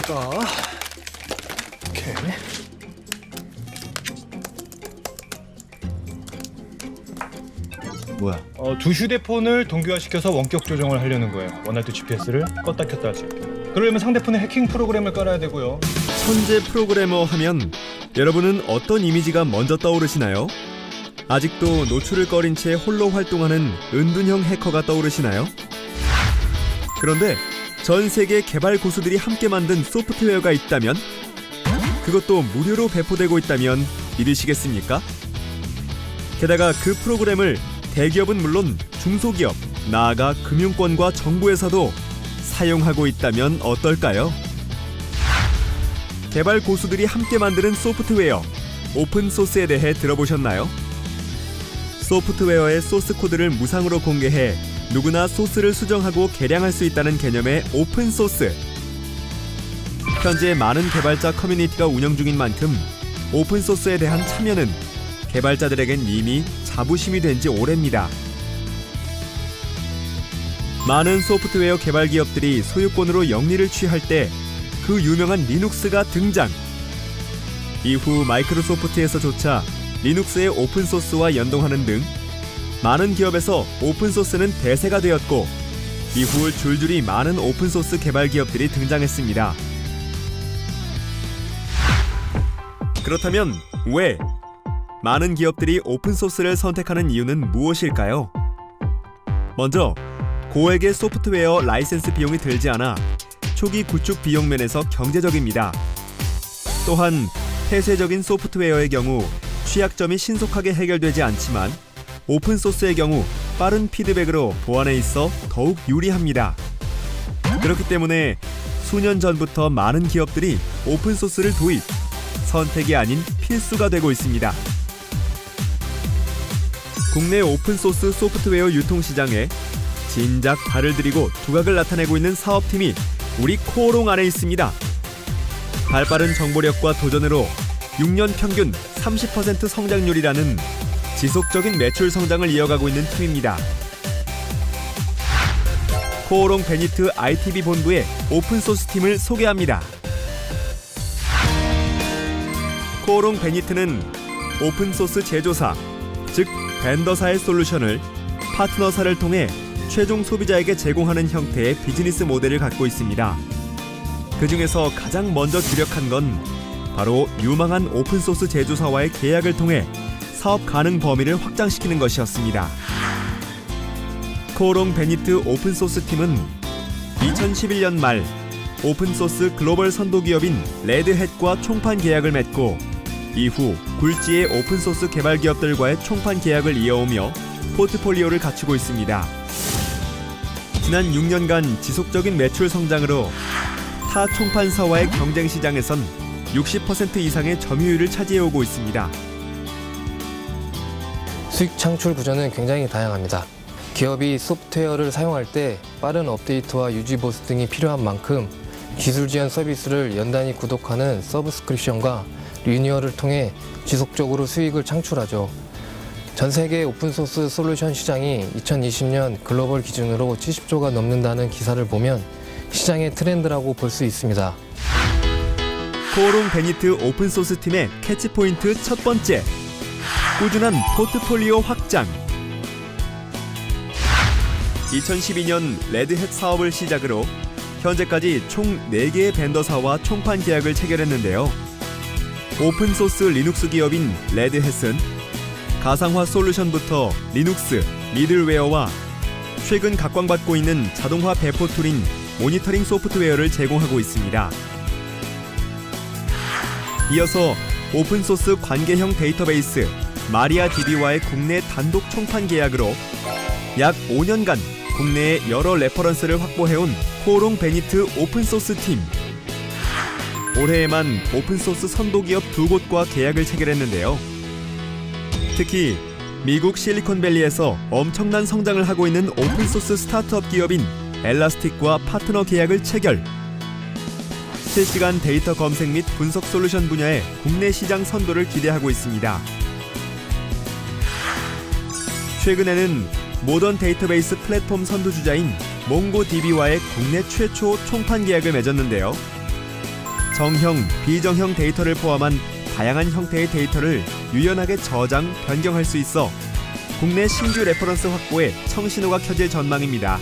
여기다가 이렇게 뭐야? 두 휴대폰을 동기화시켜서 원격 조정을 하려는 거예요. 원할 때 GPS를 껐다 켰다 할 수 있게. 그러려면 상대폰에 해킹 프로그램을 깔아야 되고요. 천재 프로그래머 하면 여러분은 어떤 이미지가 먼저 떠오르시나요? 아직도 노출을 꺼린 채 홀로 활동하는 은둔형 해커가 떠오르시나요? 그런데 전 세계 개발 고수들이 함께 만든 소프트웨어가 있다면, 그것도 무료로 배포되고 있다면 믿으시겠습니까? 게다가 그 프로그램을 대기업은 물론 중소기업, 나아가 금융권과 정부에서도 사용하고 있다면 어떨까요? 개발 고수들이 함께 만드는 소프트웨어, 오픈소스에 대해 들어보셨나요? 소프트웨어의 소스 코드를 무상으로 공개해 누구나 소스를 수정하고 개량할 수 있다는 개념의 오픈소스. 현재 많은 개발자 커뮤니티가 운영 중인 만큼 오픈소스에 대한 참여는 개발자들에겐 이미 자부심이 된 지 오래입니다. 많은 소프트웨어 개발 기업들이 소유권으로 영리를 취할 때 그 유명한 리눅스가 등장. 이후 마이크로소프트에서조차 리눅스의 오픈소스와 연동하는 등 많은 기업에서 오픈소스는 대세가 되었고, 이후 줄줄이 많은 오픈소스 개발 기업들이 등장했습니다. 그렇다면 왜 많은 기업들이 오픈소스를 선택하는 이유는 무엇일까요? 먼저 고액의 소프트웨어 라이센스 비용이 들지 않아 초기 구축 비용 면에서 경제적입니다. 또한 폐쇄적인 소프트웨어의 경우 취약점이 신속하게 해결되지 않지만 오픈소스의 경우 빠른 피드백으로 보안에 있어 더욱 유리합니다. 그렇기 때문에 수년 전부터 많은 기업들이 오픈소스를 도입, 선택이 아닌 필수가 되고 있습니다. 국내 오픈소스 소프트웨어 유통시장에 진작 발을 들이고 두각을 나타내고 있는 사업팀이 우리 코오롱 안에 있습니다. 발빠른 정보력과 도전으로 6년 평균 30% 성장률이라는 지속적인 매출 성장을 이어가고 있는 팀입니다. 코오롱 베니트 ITB 본부의 오픈소스 팀을 소개합니다. 코오롱 베니트는 오픈소스 제조사, 즉 벤더사의 솔루션을 파트너사를 통해 최종 소비자에게 제공하는 형태의 비즈니스 모델을 갖고 있습니다. 그 중에서 가장 먼저 주력한 건 바로 유망한 오픈소스 제조사와의 계약을 통해 사업 가능 범위를 확장시키는 것이었습니다. 코오롱 베니트 오픈소스 팀은 2011년 말 오픈소스 글로벌 선도기업인 레드햇과 총판 계약을 맺고, 이후 굴지의 오픈소스 개발 기업들과의 총판 계약을 이어오며 포트폴리오를 갖추고 있습니다. 지난 6년간 지속적인 매출 성장으로 타 총판사와의 경쟁 시장에선 60% 이상의 점유율을 차지해오고 있습니다. 수익 창출 구조는 굉장히 다양합니다. 기업이 소프트웨어를 사용할 때 빠른 업데이트와 유지 보수 등이 필요한 만큼 기술 지원 서비스를 연단위 구독하는 서브스크립션과 리뉴얼을 통해 지속적으로 수익을 창출하죠. 전 세계 오픈소스 솔루션 시장이 2020년 글로벌 기준으로 70조가 넘는다는 기사를 보면 시장의 트렌드라고 볼 수 있습니다. 코오롱 베니트 오픈소스 팀의 캐치포인트 첫 번째, 꾸준한 포트폴리오 확장. 2012년 레드햇 사업을 시작으로 현재까지 총 4개의 벤더사와 총판 계약을 체결했는데요. 오픈소스 리눅스 기업인 레드햇은 가상화 솔루션부터 리눅스, 미들웨어와 최근 각광받고 있는 자동화 배포 툴인 모니터링 소프트웨어를 제공하고 있습니다. 이어서 오픈소스 관계형 데이터베이스 마리아DB와의 국내 단독 총판 계약으로 약 5년간 국내에 여러 레퍼런스를 확보해온 코오롱 베니트 오픈소스 팀. 올해에만 오픈소스 선도기업 2곳과 계약을 체결했는데요. 특히 미국 실리콘밸리에서 엄청난 성장을 하고 있는 오픈소스 스타트업 기업인 엘라스틱과 파트너 계약을 체결. 실시간 데이터 검색 및 분석 솔루션 분야의 국내 시장 선도를 기대하고 있습니다. 최근에는 모던 데이터베이스 플랫폼 선두주자인 몽고DB와의 국내 최초 총판 계약을 맺었는데요. 정형, 비정형 데이터를 포함한 다양한 형태의 데이터를 유연하게 저장, 변경할 수 있어 국내 신규 레퍼런스 확보에 청신호가 켜질 전망입니다.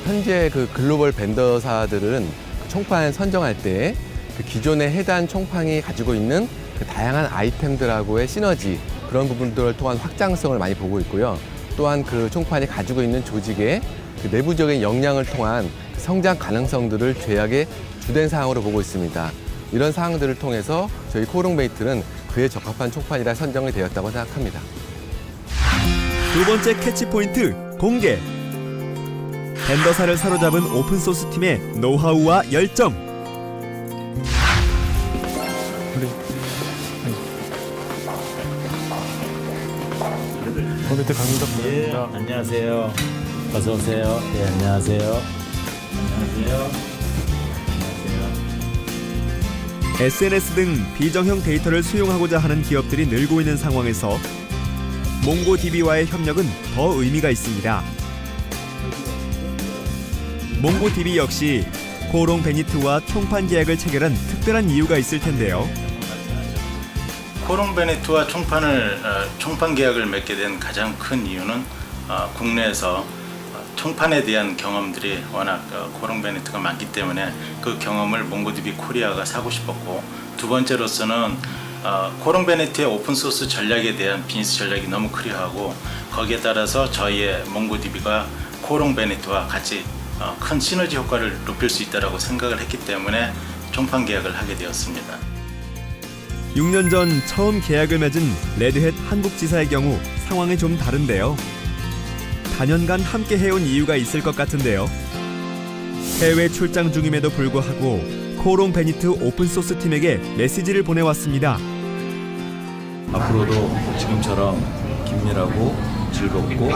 현재 그 글로벌 벤더사들은 총판 선정할 때 그 기존의 해당 총판이 가지고 있는 그 다양한 아이템들하고의 시너지, 그런 부분들을 통한 확장성을 많이 보고 있고요. 또한 그 총판이 가지고 있는 조직의 그 내부적인 역량을 통한 그 성장 가능성들을 제약의 주된 사항으로 보고 있습니다. 이런 사항들을 통해서 저희 코오롱베이트는 그에 적합한 총판이라 선정이 되었다고 생각합니다. 두 번째 캐치포인트 공개. 벤더사를 사로잡은 오픈소스 팀의 노하우와 열정. 컴퓨터 강민덕입니다. 예, 안녕하세요. 어서 오세요. 예, 안녕하세요. 안녕하세요. SNS 등 비정형 데이터를 수용하고자 하는 기업들이 늘고 있는 상황에서 몽고DB와의 협력은 더 의미가 있습니다. 몽고DB 역시 코오롱베니트와 총판 계약을 체결한 특별한 이유가 있을 텐데요. 코오롱베니트와 총판 계약을 맺게 된 가장 큰 이유는 국내에서 총판에 대한 경험들이 워낙 코오롱베니트가 많기 때문에 그 경험을 몽고DB 코리아가 사고 싶었고, 두 번째로서는 코오롱베니트의 오픈소스 전략에 대한 비즈니스 전략이 너무 클리어하고, 거기에 따라서 저희의 몽고DB가 코오롱베니트와 같이 큰 시너지 효과를 높일 수 있다고 생각을 했기 때문에 총판 계약을 하게 되었습니다. 6년 전 처음 계약을 맺은 레드햇 한국지사의 경우 상황이 좀 다른데요. 다년간 함께 해온 이유가 있을 것 같은데요. 해외 출장 중임에도 불구하고 코오롱베니트 오픈소스 팀에게 메시지를 보내왔습니다. 앞으로도 지금처럼 긴밀하고 즐겁고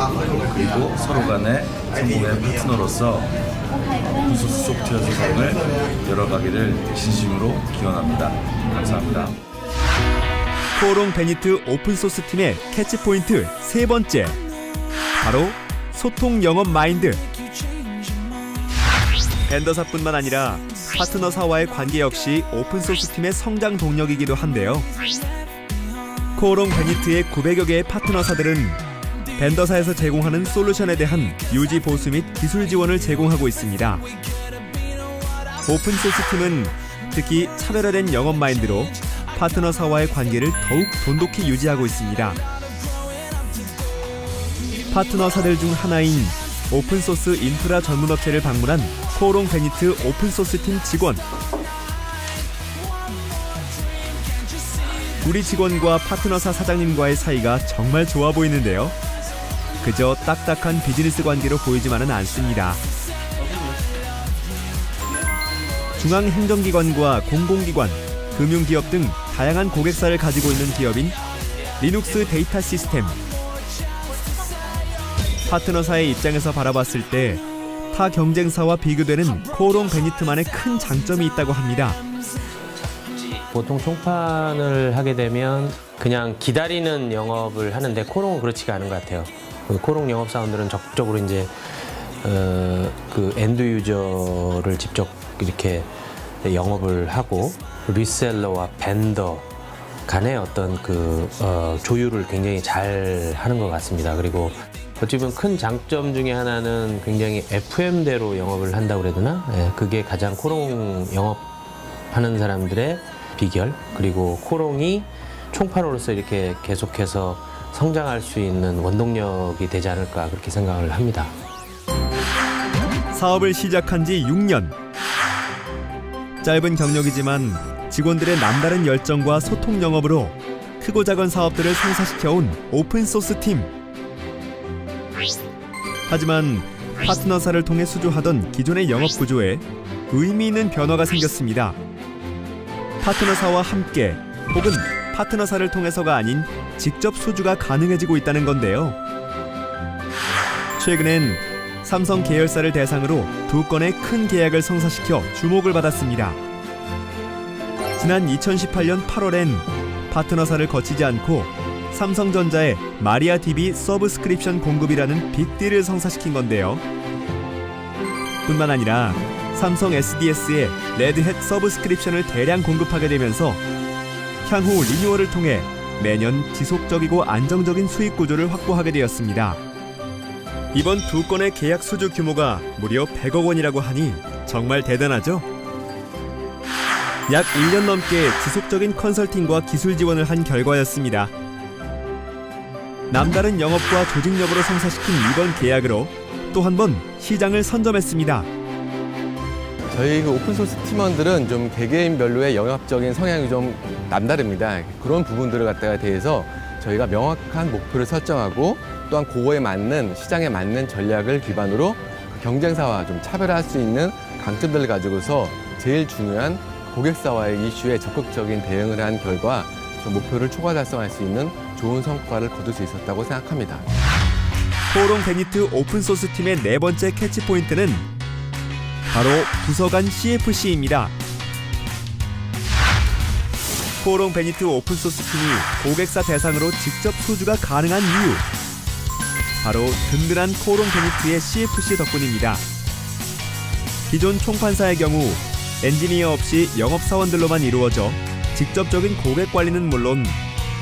그리고 서로 간의 성공의 파트너로서 오픈소스 소프트웨어 세상을 열어가기를 진심으로 기원합니다. 감사합니다. 코오롱베니트 오픈소스 팀의 캐치포인트 세 번째, 바로 소통 영업 마인드. 벤더사뿐만 아니라 파트너사와의 관계 역시 오픈소스 팀의 성장 동력이기도 한데요. 코오롱베니트의 900여 개의 파트너사들은 벤더사에서 제공하는 솔루션에 대한 유지 보수 및 기술 지원을 제공하고 있습니다. 오픈소스 팀은 특히 차별화된 영업 마인드로 파트너사와의 관계를 더욱 돈독히 유지하고 있습니다. 파트너사들 중 하나인 오픈소스 인프라 전문업체를 방문한 코오롱베니트 오픈소스 팀 직원. 우리 직원과 파트너사 사장님과의 사이가 정말 좋아 보이는데요. 그저 딱딱한 비즈니스 관계로 보이지만은 않습니다. 중앙행정기관과 공공기관, 금융기업 등 다양한 고객사를 가지고 있는 기업인 리눅스 데이터 시스템. 파트너사의 입장에서 바라봤을 때 타 경쟁사와 비교되는 코오롱베니트만의 큰 장점이 있다고 합니다. 보통 총판을 하게 되면 그냥 기다리는 영업을 하는데 코오롱은 그렇지가 않은 것 같아요. 코오롱 영업사원들은 적극적으로 이제 그 엔드 유저를 직접 이렇게 영업을 하고 리셀러와 벤더 간의 어떤 그 조율을 굉장히 잘 하는 것 같습니다. 그리고 어찌 보면 큰 장점 중에 하나는 굉장히 FM대로 영업을 한다고 그래야 되나? 예, 그게 가장 코오롱 영업하는 사람들의 비결, 그리고 코오롱이 총판으로서 이렇게 계속해서 성장할 수 있는 원동력이 되지 않을까 그렇게 생각을 합니다. 사업을 시작한 지 6년. 짧은 경력이지만 직원들의 남다른 열정과 소통 영업으로 크고 작은 사업들을 성사시켜온 오픈소스 팀. 하지만 파트너사를 통해 수주하던 기존의 영업 구조에 의미 있는 변화가 생겼습니다. 파트너사와 함께 혹은 파트너사를 통해서가 아닌 직접 수주가 가능해지고 있다는 건데요. 최근엔 삼성 계열사를 대상으로 2건의 큰 계약을 성사시켜 주목을 받았습니다. 지난 2018년 8월엔 파트너사를 거치지 않고 삼성전자의 마리아DB 서브스크립션 공급이라는 빅딜을 성사시킨 건데요. 뿐만 아니라 삼성 SDS에 레드햇 서브스크립션을 대량 공급하게 되면서 향후 리뉴얼을 통해 매년 지속적이고 안정적인 수익 구조를 확보하게 되었습니다. 이번 두 건의 계약 수주 규모가 무려 100억 원이라고 하니 정말 대단하죠? 약 1년 넘게 지속적인 컨설팅과 기술 지원을 한 결과였습니다. 남다른 영업과 조직력으로 성사시킨 이번 계약으로 또 한 번 시장을 선점했습니다. 저희 그 오픈소스 팀원들은 좀 개개인별로의 영역적인 성향이 좀 남다릅니다. 그런 부분들을 갖다가 대해서 저희가 명확한 목표를 설정하고 또한 그거에 맞는 시장에 맞는 전략을 기반으로 경쟁사와 좀 차별화할 수 있는 강점들을 가지고서 제일 중요한 고객사와의 이슈에 적극적인 대응을 한 결과 좀 목표를 초과 달성할 수 있는 좋은 성과를 거둘 수 있었다고 생각합니다. 코오롱 베니트 오픈소스 팀의 네 번째 캐치포인트는 바로 부서 간 CFC입니다. 코오롱 베니트 오픈소스 팀이 고객사 대상으로 직접 수주가 가능한 이유, 바로 든든한 코오롱 베니트의 CFC 덕분입니다. 기존 총판사의 경우 엔지니어 없이 영업사원들로만 이루어져 직접적인 고객 관리는 물론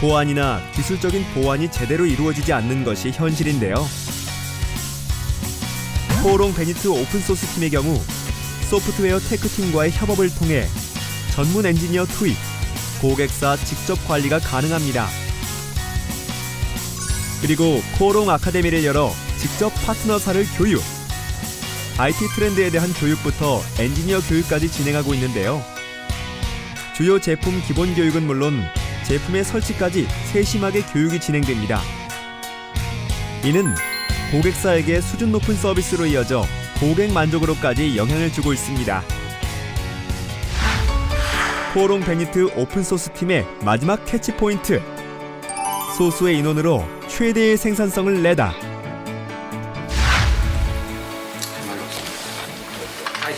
보안이나 기술적인 보완이 제대로 이루어지지 않는 것이 현실인데요. 코오롱 베니트 오픈소스 팀의 경우 소프트웨어 테크팀과의 협업을 통해 전문 엔지니어 투입, 고객사 직접 관리가 가능합니다. 그리고 코오롱 아카데미를 열어 직접 파트너사를 교육, IT 트렌드에 대한 교육부터 엔지니어 교육까지 진행하고 있는데요. 주요 제품 기본 교육은 물론 제품의 설치까지 세심하게 교육이 진행됩니다. 이는 고객사에게 수준 높은 서비스로 이어져 고객 만족으로까지 영향을 주고 있습니다. 코오롱 베니트 오픈소스 팀의 마지막 캐치포인트, 소수의 인원으로 최대의 생산성을 내다.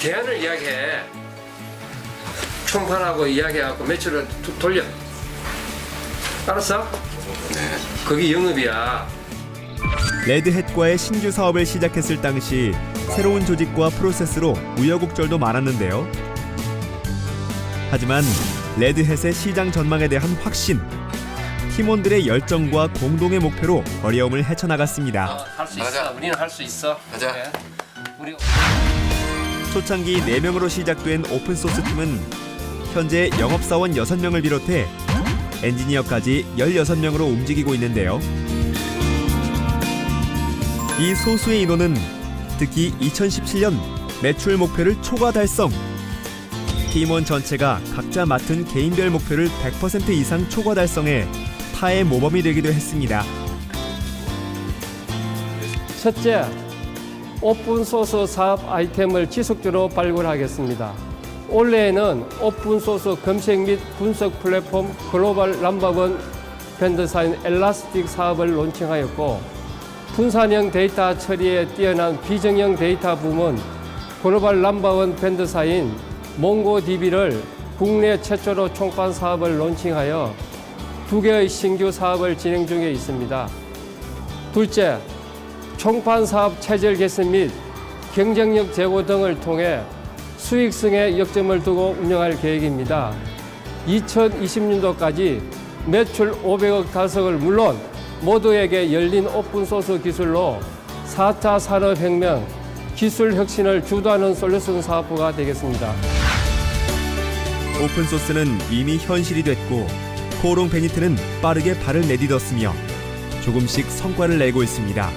대안을 이야기해. 총판하고 이야기하고 매출을 돌려. 알았어? 네. 그게 영업이야. 레드햇과의 신규 사업을 시작했을 당시 새로운 조직과 프로세스로 우여곡절도 많았는데요. 하지만 레드햇의 시장 전망에 대한 확신, 팀원들의 열정과 공동의 목표로 어려움을 헤쳐나갔습니다. 할 수 있어. 우리는 할 수 있어. 가자. 그래. 우리 초창기 4명으로 시작된 오픈소스 팀은 현재 영업사원 6명을 비롯해 엔지니어까지 16명으로 움직이고 있는데요. 이 소수의 인원은 특히 2017년 매출 목표를 초과 달성, 팀원 전체가 각자 맡은 개인별 목표를 100% 이상 초과 달성해 타의 모범이 되기도 했습니다. 첫째, 오픈소스 사업 아이템을 지속적으로 발굴하겠습니다. 올해에는 오픈소스 검색 및 분석 플랫폼 글로벌 넘버원 벤더사인 엘라스틱 사업을 론칭하였고, 분산형 데이터 처리에 뛰어난 비정형 데이터 부문 글로벌 넘버원 벤더사인 몽고DB를 국내 최초로 총판 사업을 론칭하여 2개의 신규 사업을 진행 중에 있습니다. 둘째, 총판 사업 체질 개선 및 경쟁력 제고 등을 통해 수익성에 역점을 두고 운영할 계획입니다. 2020년도까지 매출 500억 달성을 물론 모두에게 열린 오픈소스 기술로 4차 산업혁명, 기술 혁신을 주도하는 솔루션 사업부가 되겠습니다. 오픈소스는 이미 현실이 됐고 코오롱 베니트는 빠르게 발을 내딛었으며 조금씩 성과를 내고 있습니다.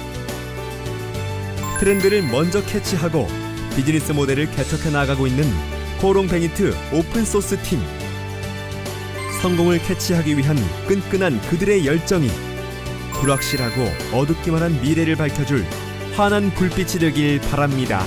트렌드를 먼저 캐치하고 비즈니스 모델을 개척해 나가고 있는 코오롱 베니트 오픈소스 팀. 성공을 캐치하기 위한 끈끈한 그들의 열정이 불확실하고 어둡기만 한 미래를 밝혀줄 환한 불빛이 되길 바랍니다.